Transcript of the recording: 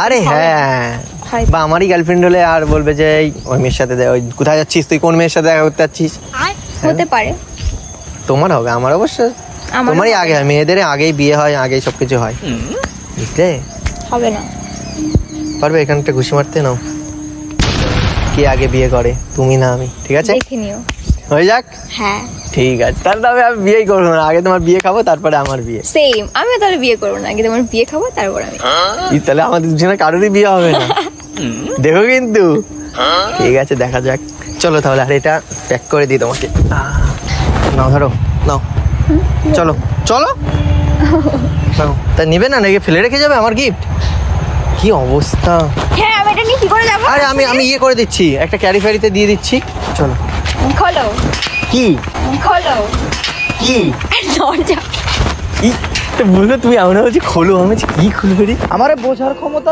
আরে হ্যাঁ, বা আমারই গার্লফ্রেন্ড হলে আর বলবে যে ওই মেয়ের সাথে ওই কোথায় যাচ্ছিস তুই, কোন মেয়ের সাথে দেখা করতে যাচ্ছিস। হতে পারে তোমার হবে, আমার অবশ্য তোমারই আগে হয়, মেয়েদের আগেই বিয়ে হয়, আগেই সবকিছু হয়, বুঝলে? হবে না। পারবে এখানটা ঘুষি মারতে? নাও, কে আগে বিয়ে করে, তুমি না আমি? ঠিক আছে, দেখে নিও। হয়ে যাক। হ্যাঁ ঠিক আছে, তাহলে আমি বিয়েই করবো না, আগে তোমার বিয়ে খাবো তারপরে আমার বিয়ে। সেম, আমিও তাহলে বিয়ে করবো না, আগে তোমার বিয়ে খাবো তারপর আমি। তাহলে আমাদের দুজনের কারোরই বিয়ে হবে না, দেখো কিন্তু। ঠিক আছে, দেখা যাক। চলো তাহলে, আর এটা প্যাক করে দিই তোমাকে। নাও ধরো, নাও, চলো চলো। নাও, তা নিবে না নাকি ফেলে রেখে যাবে আমার গিফট? কি অবস্থা! হ্যাঁ, আমি এটা নিয়ে কি করে যাবো? আরে আমি ইয়ে করে দিচ্ছি, একটা ক্যারি ফ্যারিতে দিয়ে দিচ্ছি। চলো। খোলো। কি খোলো। কি দরজা। বললো তুমি, আমরা বলছি খোলো, আমি কি খুলবে রে? আমার বোঝার ক্ষমতা